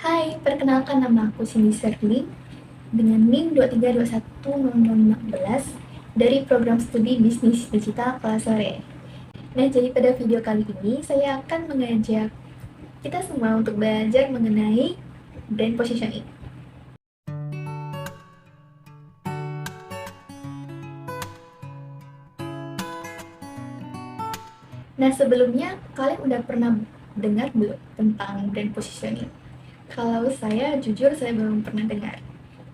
Hai, perkenalkan nama aku Cindy Serling dengan NIM 23210016 dari program studi Bisnis Digital kelas sore. Nah, jadi pada video kali ini saya akan mengajak kita semua untuk belajar mengenai brand positioning. Nah, sebelumnya kalian udah pernah dengar belum tentang brand positioning? Kalau saya jujur saya belum pernah dengar.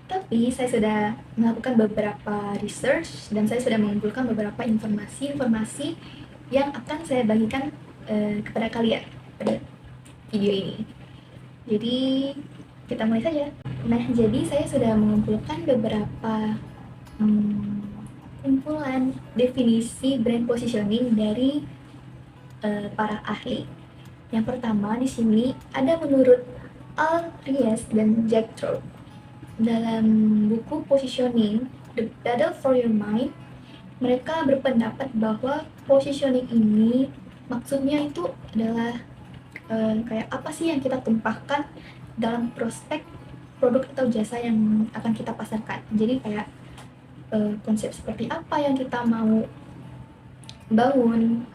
Tapi saya sudah melakukan beberapa research dan saya sudah mengumpulkan beberapa informasi-informasi yang akan saya bagikan kepada kalian pada video ini. Jadi kita mulai saja. Nah, jadi saya sudah mengumpulkan beberapa kumpulan definisi brand positioning dari para ahli. Yang pertama di sini ada menurut Al Ries dan Jack Trout. Dalam buku Positioning, The Battle for Your Mind, mereka berpendapat bahwa positioning ini maksudnya itu adalah kayak apa sih yang kita tumpahkan dalam prospek produk atau jasa yang akan kita pasarkan. Jadi kayak konsep seperti apa yang kita mau bangun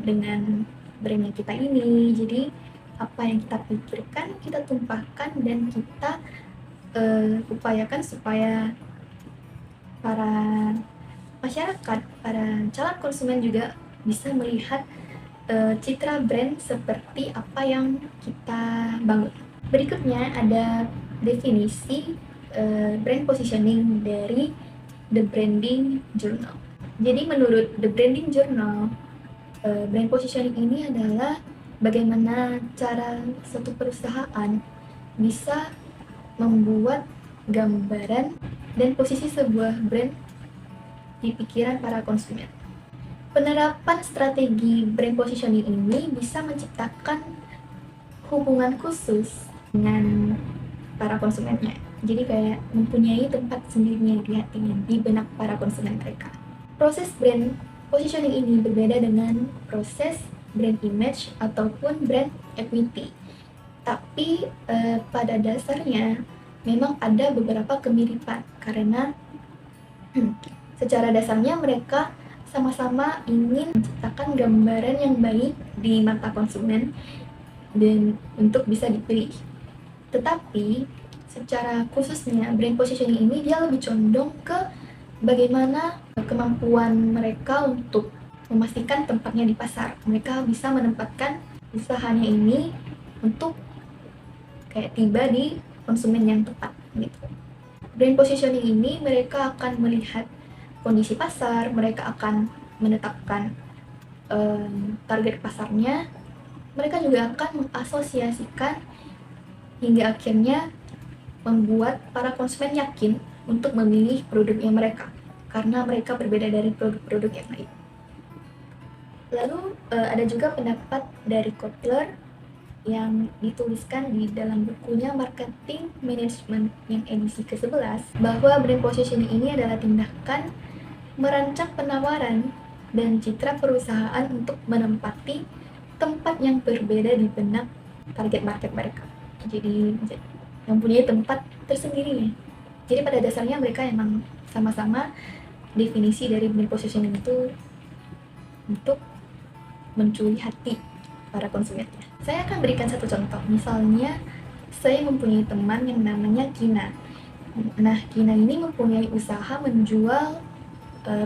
dengan brandnya kita ini. Jadi apa yang kita pikirkan, kita tumpahkan dan kita upayakan supaya para masyarakat, para calon konsumen juga bisa melihat citra brand seperti apa yang kita bangun. Berikutnya ada definisi brand positioning dari The Branding Journal. Jadi menurut The Branding Journal, brand positioning ini adalah bagaimana cara suatu perusahaan bisa membuat gambaran dan posisi sebuah brand di pikiran para konsumen. Penerapan strategi brand positioning ini bisa menciptakan hubungan khusus dengan para konsumennya. Jadi kayak mempunyai tempat sendirinya di hatinya, di benak para konsumen mereka. Proses brand positioning ini berbeda dengan proses brand image ataupun brand equity. Tapi pada dasarnya memang ada beberapa kemiripan karena secara dasarnya mereka sama-sama ingin menciptakan gambaran yang baik di mata konsumen dan untuk bisa dipilih. Tetapi secara khususnya brand positioning ini dia lebih condong ke bagaimana kemampuan mereka untuk memastikan tempatnya di pasar. Mereka bisa menempatkan usahanya ini untuk kayak tiba di konsumen yang tepat gitu. Brand positioning ini mereka akan melihat kondisi pasar, mereka akan menetapkan target pasarnya, mereka juga akan mengasosiasikan hingga akhirnya membuat para konsumen yakin untuk memilih produknya mereka karena mereka berbeda dari produk-produk yang lain. Lalu ada juga pendapat dari Kotler yang dituliskan di dalam bukunya Marketing Management yang edisi ke-11 bahwa brand positioning ini adalah tindakan merancang penawaran dan citra perusahaan untuk menempati tempat yang berbeda di benak target market mereka. Jadi mempunyai tempat tersendiri. Jadi pada dasarnya mereka emang sama-sama definisi dari brand positioning itu untuk mencuri hati para konsumennya. Saya akan berikan satu contoh. Misalnya, saya mempunyai teman yang namanya Kina. Nah, Kina ini mempunyai usaha menjual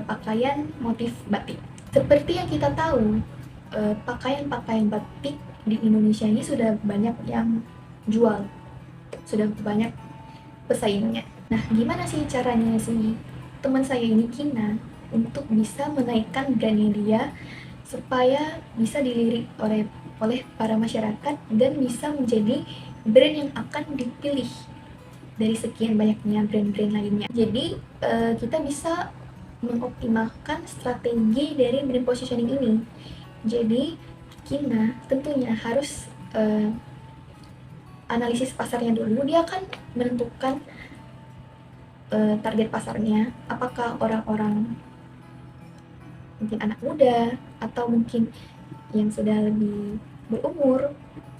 pakaian motif batik. Seperti yang kita tahu, pakaian-pakaian batik di Indonesia ini sudah banyak yang jual. Sudah banyak pesaingnya. Nah, gimana sih caranya si teman saya ini Kina untuk bisa menaikkan brandnya dia supaya bisa dilirik oleh para masyarakat dan bisa menjadi brand yang akan dipilih dari sekian banyaknya brand-brand lainnya. Jadi kita bisa mengoptimalkan strategi dari brand positioning ini. Jadi Kina tentunya harus analisis pasarnya dulu. Dia akan menentukan target pasarnya, apakah orang-orang mungkin anak muda atau mungkin yang sudah lebih berumur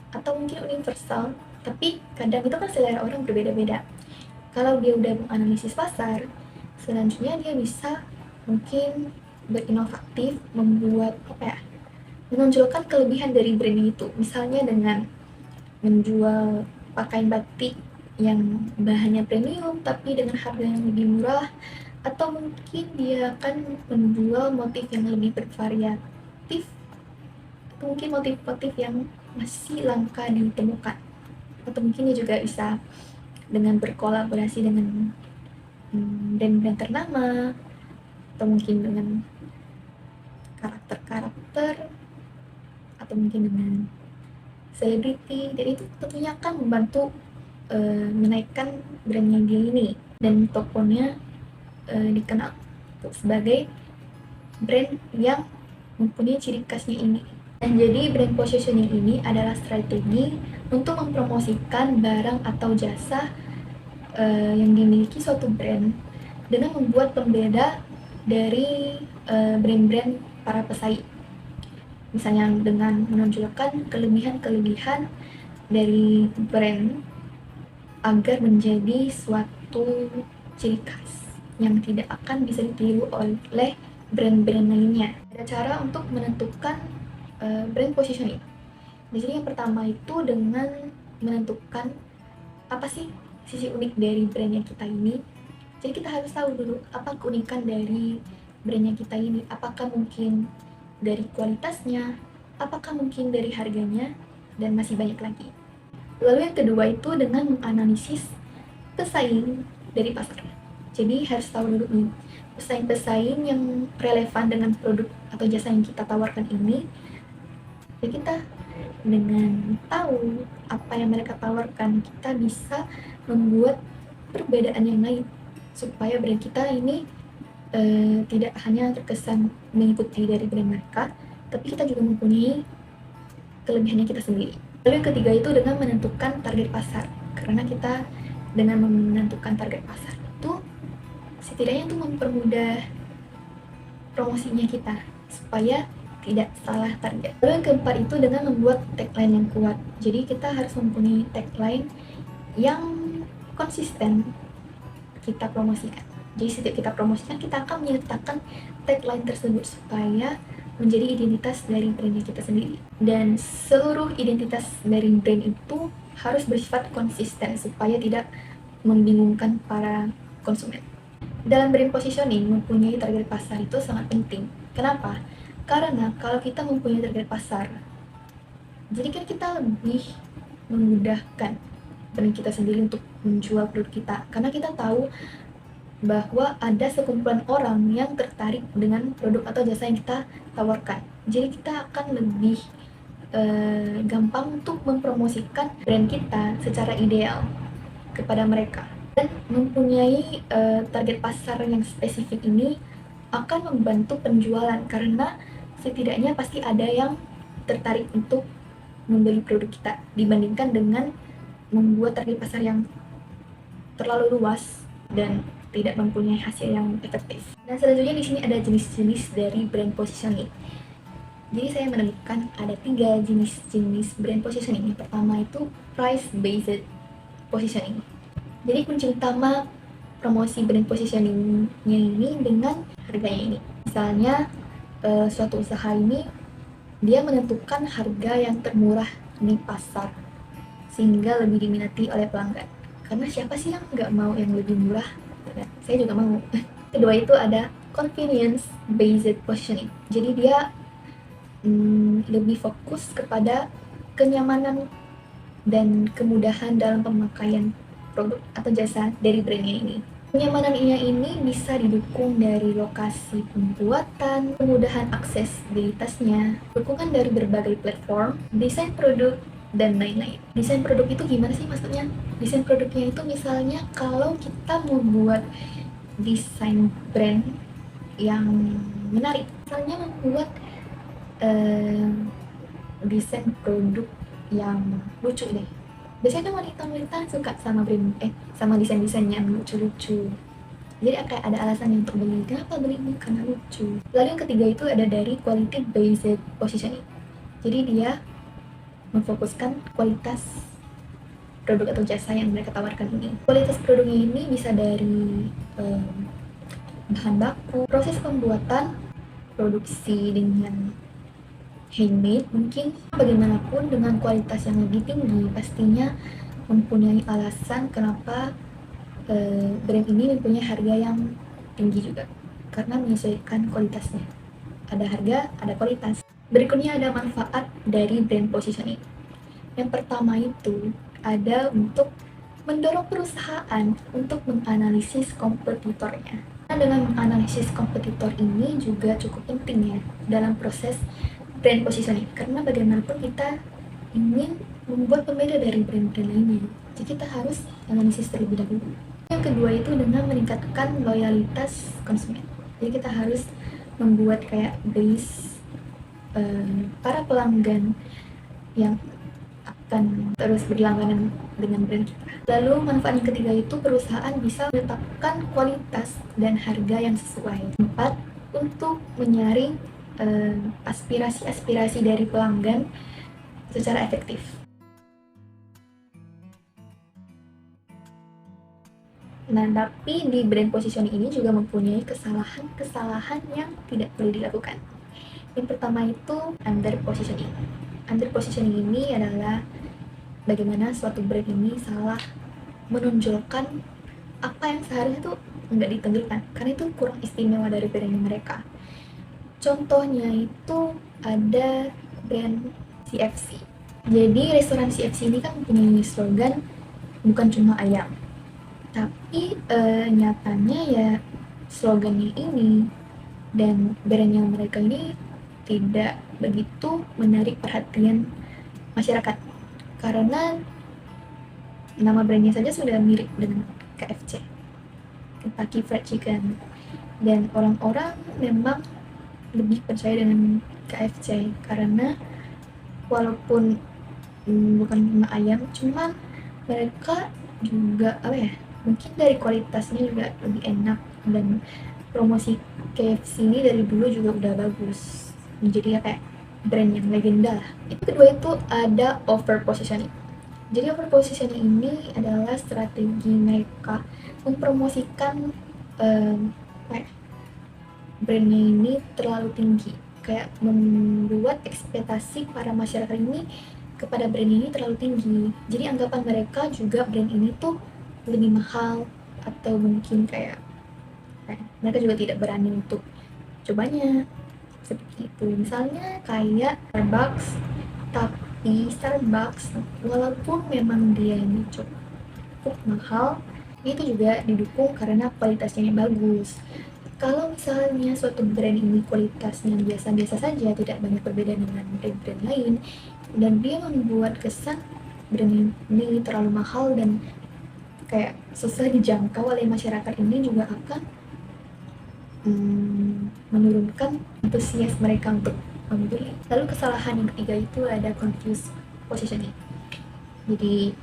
atau mungkin universal, Tapi kadang itu kan selera orang berbeda-beda. Kalau dia udah menganalisis pasar, selanjutnya dia bisa mungkin berinovatif, membuat menonjolkan kelebihan dari brandnya itu. Misalnya dengan menjual pakaian batik yang bahannya premium tapi dengan harga yang lebih murah, atau mungkin dia akan menjual motif yang lebih bervariatif, atau mungkin motif-motif yang masih langka ditemukan, atau mungkin dia juga bisa dengan berkolaborasi dengan brand-brand ternama, atau mungkin dengan karakter-karakter, atau mungkin dengan selebriti, dan itu tentunya akan membantu menaikkan brandnya dia ini, dan tokonya dikenal sebagai brand yang mempunyai ciri khasnya ini. Dan jadi brand positioning ini adalah strategi untuk mempromosikan barang atau jasa yang dimiliki suatu brand dengan membuat pembeda dari brand-brand para pesaing. Misalnya dengan menonjolkan kelebihan-kelebihan dari brand agar menjadi suatu ciri khas yang tidak akan bisa ditiru oleh brand-brand lainnya. Ada cara untuk menentukan brand positioning. Di sini yang pertama itu dengan menentukan apa sih sisi unik dari brandnya kita ini. Jadi kita harus tahu dulu apa keunikan dari brandnya kita ini. Apakah mungkin dari kualitasnya, apakah mungkin dari harganya, dan masih banyak lagi. Lalu yang kedua itu dengan menganalisis pesaing dari pasar. Jadi harus tahu dulu nih, pesaing-pesaing yang relevan dengan produk atau jasa yang kita tawarkan ini. Ya kita dengan tahu apa yang mereka tawarkan, kita bisa membuat perbedaan yang lain supaya brand kita ini tidak hanya terkesan mengikuti dari brand mereka, tapi kita juga mempunyai kelebihannya kita sendiri. Lalu yang ketiga itu dengan menentukan target pasar. Karena kita dengan menentukan target pasar itu setidaknya itu mempermudah promosinya kita supaya tidak salah target. Lalu yang keempat itu dengan membuat tagline yang kuat. Jadi kita harus mempunyai tagline yang konsisten kita promosikan. Jadi setiap kita promosikan, kita akan menyertakan tagline tersebut supaya menjadi identitas dari brandnya kita sendiri. Dan seluruh identitas dari brand itu harus bersifat konsisten supaya tidak membingungkan para konsumen. Dalam brand positioning, mempunyai target pasar itu sangat penting. Kenapa? Karena kalau kita mempunyai target pasar, jadi kan kita lebih memudahkan brand kita sendiri untuk menjual produk kita. Karena kita tahu bahwa ada sekumpulan orang yang tertarik dengan produk atau jasa yang kita tawarkan. Jadi kita akan lebih gampang untuk mempromosikan brand kita secara ideal kepada mereka. Dan mempunyai target pasar yang spesifik ini akan membantu penjualan, karena setidaknya pasti ada yang tertarik untuk membeli produk kita dibandingkan dengan membuat target pasar yang terlalu luas dan tidak mempunyai hasil yang efektif. Nah, selanjutnya di sini ada jenis-jenis dari brand positioning. Jadi saya menemukan ada 3 jenis brand positioning. Yang pertama itu price based positioning. Jadi kunci utama promosi brand positioningnya ini dengan harganya ini. Misalnya suatu usaha ini dia menentukan harga yang termurah di pasar sehingga lebih diminati oleh pelanggan. Karena siapa sih yang nggak mau yang lebih murah? Saya juga mau. Kedua itu ada convenience based positioning. Jadi dia lebih fokus kepada kenyamanan dan kemudahan dalam pemakaian produk atau jasa dari brandnya ini. Kenyamanannya ini bisa didukung dari lokasi pembuatan, kemudahan aksesibilitasnya, dukungan dari berbagai platform, desain produk, dan lain-lain. Desain produk itu gimana sih maksudnya? Desain produknya itu misalnya kalau kita membuat desain brand yang menarik, misalnya membuat desain produk yang lucu deh. Biasanya kan wanita-wanita suka sama brand sama desain-desain yang lucu-lucu. Jadi kayak ada alasan untuk beli. Kenapa beli ini? Karena lucu. Lalu yang ketiga itu ada dari quality based positioning. Jadi dia memfokuskan kualitas produk atau jasa yang mereka tawarkan ini. Kualitas produknya ini bisa dari bahan baku, proses pembuatan, produksi dengan handmade mungkin. Bagaimanapun dengan kualitas yang lebih tinggi pastinya mempunyai alasan kenapa brand ini mempunyai harga yang tinggi juga, karena menyesuaikan kualitasnya. Ada harga, ada kualitas. Berikutnya ada manfaat dari brand positioning. Yang pertama itu ada untuk mendorong perusahaan untuk menganalisis kompetitornya. Nah, dengan menganalisis kompetitor ini juga cukup penting ya dalam proses brand positioning, karena bagaimanapun kita ingin membuat pembeda dari brand-brand lainnya, jadi kita harus analisis terlebih dahulu. Yang kedua itu dengan meningkatkan loyalitas konsumen. Jadi kita harus membuat kayak base para pelanggan yang akan terus berlangganan dengan brand kita. Lalu manfaat yang ketiga itu perusahaan bisa menetapkan kualitas dan harga yang sesuai. 4. Untuk menyaring aspirasi-aspirasi dari pelanggan secara efektif. Nah, tapi di brand positioning ini juga mempunyai kesalahan-kesalahan yang tidak perlu dilakukan. Yang pertama itu under positioning. Under positioning ini adalah bagaimana suatu brand ini salah menonjolkan apa yang seharusnya itu nggak ditampilkan, karena itu kurang istimewa dari brand mereka. Contohnya itu ada brand CFC. Jadi restoran CFC ini kan mempunyai slogan bukan cuma ayam, tapi nyatanya ya slogannya ini dan brandnya mereka ini tidak begitu menarik perhatian masyarakat, karena nama brandnya saja sudah mirip dengan KFC, Kentucky Fried Chicken, dan orang-orang memang lebih percaya dengan KFC karena walaupun bukan cuma ayam, cuman mereka juga mungkin dari kualitasnya juga lebih enak, dan promosi KFC ini dari dulu juga udah bagus, jadi ya kayak brand yang legenda lah. Itu kedua itu ada over positioning. Jadi over positioning ini adalah strategi mereka mempromosikan brandnya ini terlalu tinggi, kayak membuat ekspektasi para masyarakat ini kepada brand ini terlalu tinggi. Jadi anggapan mereka juga brand ini tuh lebih mahal, atau mungkin kayak mereka juga tidak berani untuk cobanya seperti itu. Misalnya kayak Starbucks, tapi Starbucks walaupun memang dia ini cukup mahal, itu juga didukung karena kualitasnya yang bagus. Kalau misalnya suatu brand ini kualitasnya biasa-biasa saja, tidak banyak berbeda dengan brand-brand lain, dan dia membuat kesan brand ini terlalu mahal dan kayak susah dijangkau oleh masyarakat, ini juga akan menurunkan antusias mereka untuk membeli. Lalu kesalahan yang ketiga itu ada confused positioning. Jadi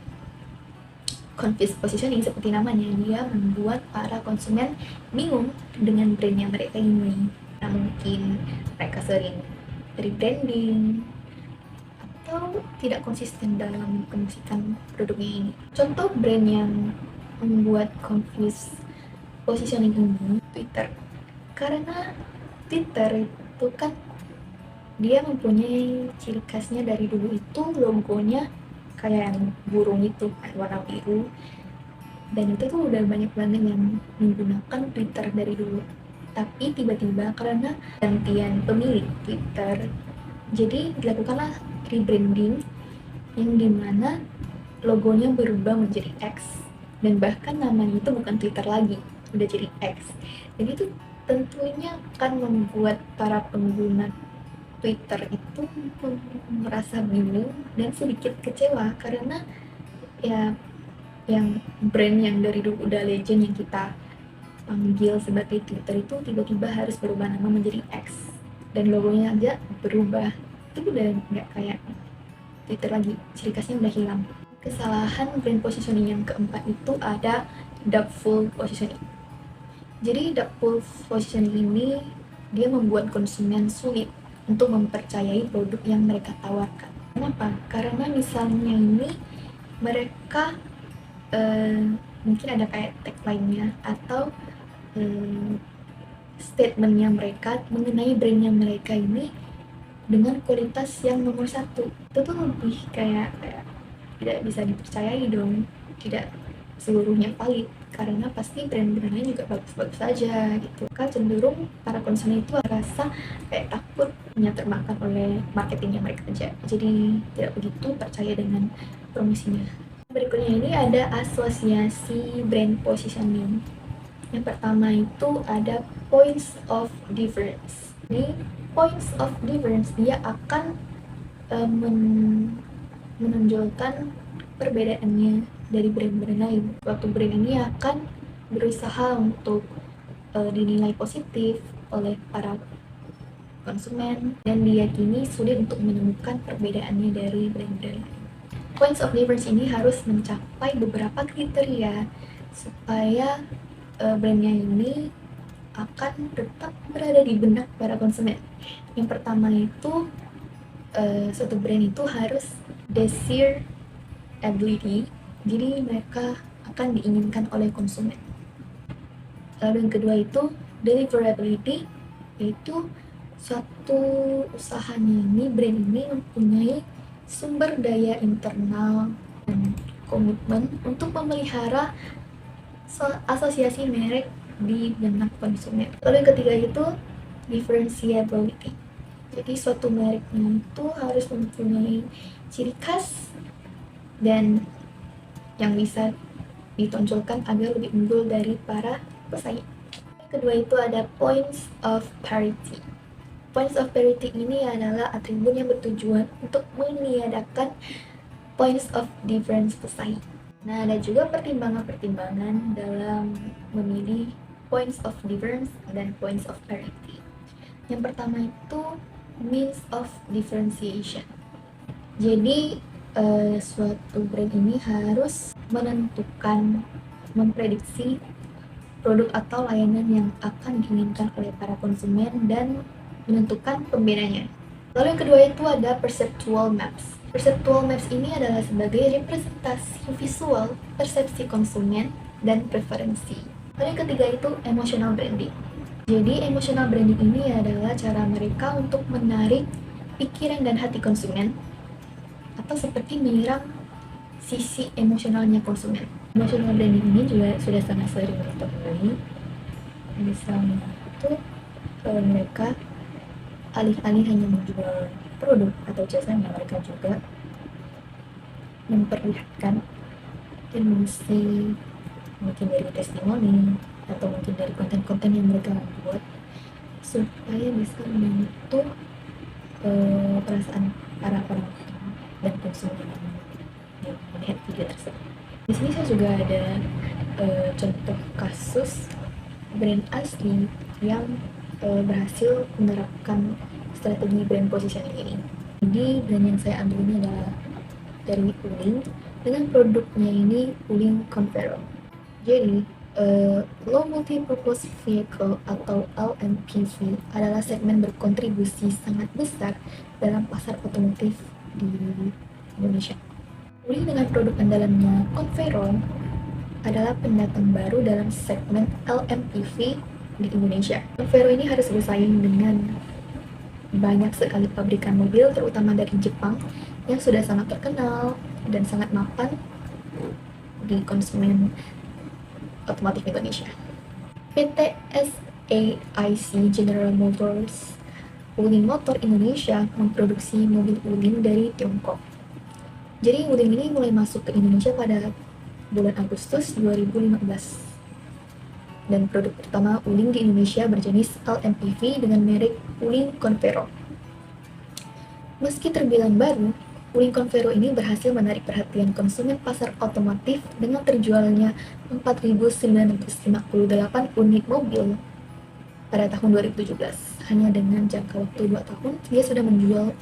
confused positioning seperti namanya, dia membuat para konsumen bingung dengan brand yang mereka ingini. Nah, mungkin mereka sering rebranding atau tidak konsisten dalam promosikan produknya ini. Contoh brand yang membuat confused positioning ini Twitter. Karena Twitter itu kan dia mempunyai ciri khasnya dari dulu itu logonya kayak yang burung itu kan, warna biru, dan itu tuh udah banyak banget yang menggunakan Twitter dari dulu. Tapi tiba-tiba karena gantian pemilik Twitter, jadi dilakukanlah rebranding yang dimana logonya berubah menjadi X, dan bahkan namanya itu bukan Twitter lagi, udah jadi X. Jadi itu tentunya akan membuat para pengguna Twitter itu merasa bingung dan sedikit kecewa, karena ya yang brand yang dari dulu udah legend yang kita panggil sebagai Twitter itu tiba-tiba harus berubah nama menjadi X, dan logonya aja berubah. Itu udah nggak kayak Twitter lagi, ciri khasnya udah hilang. Kesalahan brand positioning yang keempat itu ada doubtful positioning. Jadi doubtful positioning ini dia membuat konsumen sulit untuk mempercayai produk yang mereka tawarkan. Kenapa? Karena misalnya ini mereka mereka mungkin ada kayak tagline-nya atau statement-nya mereka mengenai brand-nya mereka ini dengan kualitas yang nomor satu. Itu tuh lebih kayak tidak bisa dipercayai dong, tidak seluruhnya valid, karena pasti brand-brand lain juga bagus-bagus saja gitu kan. Cenderung para konsumen itu rasa kayak takut termakan oleh marketingnya mereka aja, jadi tidak begitu percaya dengan promosinya. Berikutnya ini ada asosiasi brand positioning. Yang pertama itu ada points of difference. Ini points of difference dia akan menonjolkan perbedaannya dari brand-brand lain. Suatu brand ini akan berusaha untuk dinilai positif oleh para konsumen dan diyakini sulit untuk menemukan perbedaannya dari brand-brand lain. Points of difference ini harus mencapai beberapa kriteria supaya brandnya ini akan tetap berada di benak para konsumen. Yang pertama itu suatu brand itu harus desirability, jadi mereka akan diinginkan oleh konsumen. Lalu yang kedua itu deliverability, yaitu suatu usahanya ini, brand ini mempunyai sumber daya internal dan komitmen untuk memelihara asosiasi merek di benak konsumen. Lalu yang ketiga itu differentiability, jadi suatu mereknya itu harus mempunyai ciri khas dan yang bisa ditonjolkan agar lebih unggul dari para pesaing. Yang kedua itu ada points of parity. Points of parity ini adalah atribut yang bertujuan untuk meniadakan points of difference pesaing. Nah, ada juga pertimbangan-pertimbangan dalam memilih points of difference dan points of parity. Yang pertama itu means of differentiation. Jadi suatu brand ini harus menentukan, memprediksi produk atau layanan yang akan diinginkan oleh para konsumen dan menentukan pembedanya. Lalu yang kedua itu ada perceptual maps. Perceptual maps ini adalah sebagai representasi visual persepsi konsumen dan preferensi. Lalu yang ketiga itu emotional branding. Jadi emotional branding ini adalah cara mereka untuk menarik pikiran dan hati konsumen, atau seperti menyerang sisi emosionalnya konsumen. Emotional branding ini juga sudah sangat sering ditemui. Misalnya itu mereka alih-alih hanya menjual produk atau jasanya, mereka juga memperlihatkan emosi, mungkin dari testimoni atau mungkin dari konten-konten yang mereka buat, supaya bisa membentuk perasaan para penonton dan konsumen yang melihat video tersebut. Di sini saya juga ada contoh kasus brand asli yang berhasil menerapkan strategi brand positioning ini. Jadi brand yang saya ambil ini adalah dari Wuling dengan produknya ini Wuling Convero. Jadi Low Multi-Purpose Vehicle atau LMPV adalah segmen berkontribusi sangat besar dalam pasar otomotif di Indonesia. Wuling dengan produk andalannya Convero adalah pendatang baru dalam segmen LMPV di Indonesia. Convero ini harus bersaing dengan banyak sekali pabrikan mobil, terutama dari Jepang, yang sudah sangat terkenal dan sangat mapan di konsumen otomotif Indonesia. PT SAIC General Motors Wuling Motor Indonesia memproduksi mobil Wuling dari Tiongkok. Jadi Wuling ini mulai masuk ke Indonesia pada bulan Agustus 2015. Dan produk pertama Wuling di Indonesia berjenis LMPV dengan merek Wuling Convero. Meski terbilang baru, Wuling Convero ini berhasil menarik perhatian konsumen pasar otomotif dengan terjualnya 4.958 unit mobil pada tahun 2017. Hanya dengan jangka waktu 2 tahun, dia sudah menjual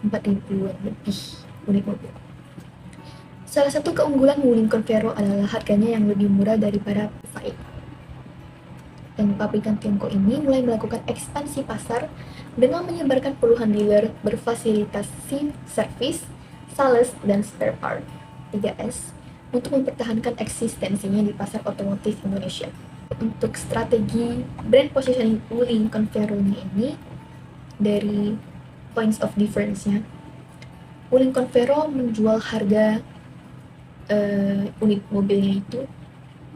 4.000 lebih unit mobil. Salah satu keunggulan Wuling Convero adalah harganya yang lebih murah daripada pesaing. Dan pabrikan Tiongkok ini mulai melakukan ekspansi pasar dengan menyebarkan puluhan dealer berfasilitasi servis, sales, dan spare part 3S untuk mempertahankan eksistensinya di pasar otomotif Indonesia. Untuk strategi brand positioning Wuling Convero ini dari points of difference-nya, Wuling Convero menjual harga unit mobilnya itu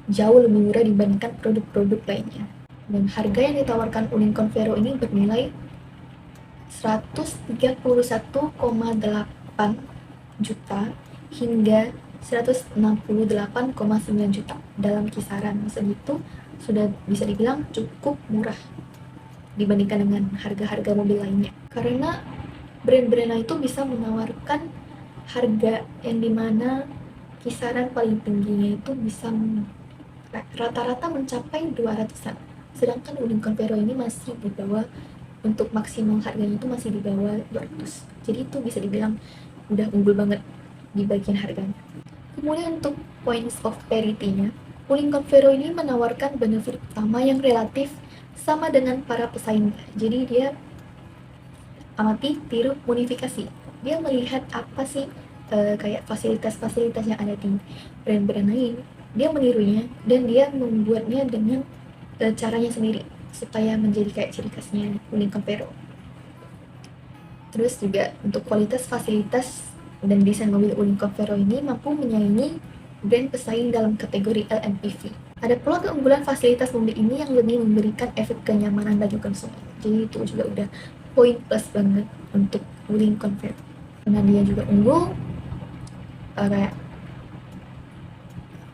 jauh lebih murah dibandingkan produk-produk lainnya. Dan harga yang ditawarkan Wuling Convero ini bernilai 131,8 juta hingga 168,9 juta. Dalam kisaran segitu sudah bisa dibilang cukup murah dibandingkan dengan harga-harga mobil lainnya. Karena brand-brand itu bisa menawarkan harga yang dimana kisaran paling tingginya itu bisa rata-rata mencapai 200-an. Sedangkan Wuling Convero ini masih di bawah, untuk maksimal harganya itu masih di bawah 200. Jadi itu bisa dibilang udah unggul banget di bagian harganya. Kemudian untuk points of parity-nya, Wuling Convero ini menawarkan benefit utama yang relatif sama dengan para pesaingnya. Jadi dia amati, tiru, modifikasi. Dia melihat apa sih kayak fasilitas-fasilitas yang ada di brand-brand lain. Dia menirunya dan dia membuatnya dengan caranya sendiri supaya menjadi kayak ciri khasnya Wuling Convero. Terus juga untuk kualitas fasilitas dan desain mobil Wuling Convero ini mampu menyaingi brand pesaing dalam kategori LMPV. Ada pula keunggulan fasilitas mobil ini yang lebih memberikan efek kenyamanan bagi konsumen. Jadi itu juga udah poin plus banget untuk Wuling Convero. Karena dia juga unggul, kayak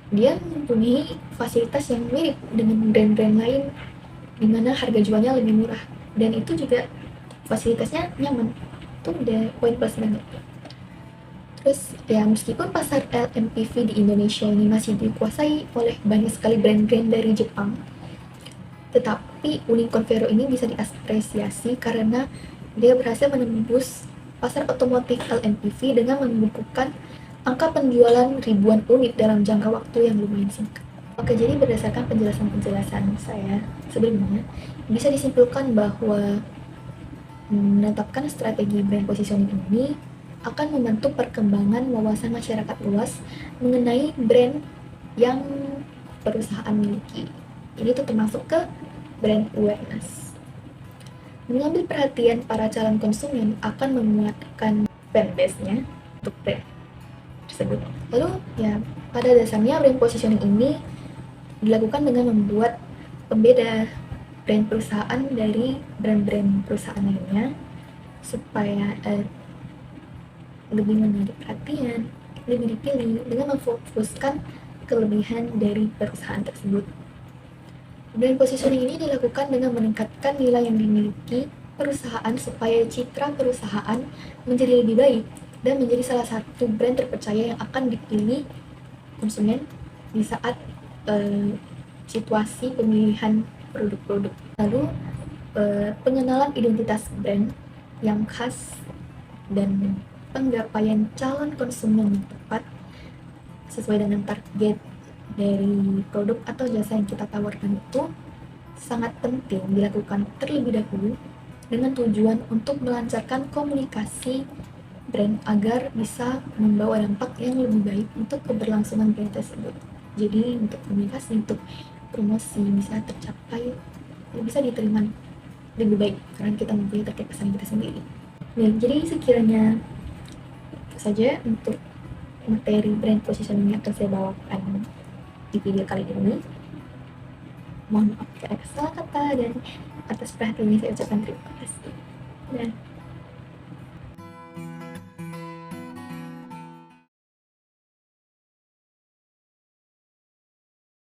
dia mempunyai fasilitas yang mirip dengan brand-brand lain di mana harga jualnya lebih murah, dan itu juga fasilitasnya nyaman. Itu udah poin plus banget. Terus ya, meskipun pasar LMPV di Indonesia ini masih dikuasai oleh banyak sekali brand-brand dari Jepang, tetapi Wuling Convero ini bisa diapresiasi karena dia berhasil menembus pasar otomotif LMPV dengan membukukan angka penjualan ribuan unit dalam jangka waktu yang lumayan singkat. Oke, jadi berdasarkan penjelasan-penjelasan saya sebelumnya, bisa disimpulkan bahwa menetapkan strategi brand positioning ini akan membantu perkembangan wawasan masyarakat luas mengenai brand yang perusahaan miliki. Ini tuh termasuk ke brand awareness. Mengambil perhatian para calon konsumen akan menguatkan fanbase-nya untuk brand tersebut. Lalu ya, pada dasarnya brand positioning ini dilakukan dengan membuat pembeda brand perusahaan dari brand-brand perusahaan lainnya supaya lebih menarik perhatian, lebih dipilih dengan memfokuskan kelebihan dari perusahaan tersebut. Brand positioning ini dilakukan dengan meningkatkan nilai yang dimiliki perusahaan supaya citra perusahaan menjadi lebih baik dan menjadi salah satu brand terpercaya yang akan dipilih konsumen di saat situasi pemilihan produk-produk. Lalu pengenalan identitas brand yang khas dan penggapaian calon konsumen yang tepat sesuai dengan target dari produk atau jasa yang kita tawarkan itu sangat penting dilakukan terlebih dahulu dengan tujuan untuk melancarkan komunikasi brand agar bisa membawa dampak yang lebih baik untuk keberlangsungan brand tersebut. Jadi untuk komunikasi, untuk promosi bisa tercapai, bisa diterima lebih baik karena kita mempunyai target pesaing kita sendiri. Nah, jadi sekiranya itu saja untuk materi brand positioning yang akan saya bawakan di video kali ini. Mohon maaf jika ada salah kata, dan atas perhatiannya saya ucapkan terima kasih. Dan